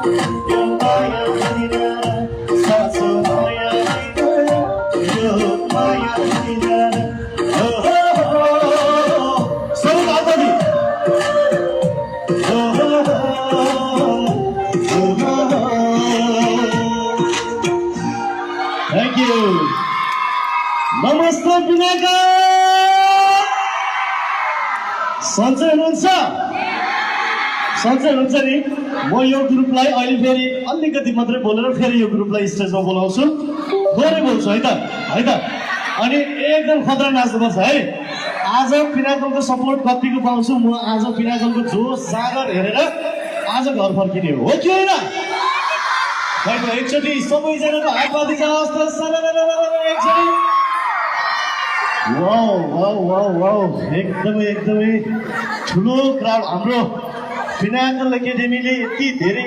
Thank you. Namaste Pinaka. सन्चै हुनुहुन्छ नि म यो ग्रुपलाई अहिले फेरि अलिकति मात्रै बोलेर फेरि यो ग्रुपलाई स्टेजमा बोलाउँछु थोरै बोल्छु है त अनि एकदम खतरा नाच्नुपर्छ है आज पिनाकलको सपोर्ट कतिको पाउँछु म आज पिनाकलको जोस जागर हेरेर आज घर फर्किने हो कि होइन भाइ एकचोटि सबैजनाको हात माथि जाओस् त एकचोटि वाउ एकदमै ठुलो क्राउड हाम्रो पिनाकल एकाडेमीले यति धेरै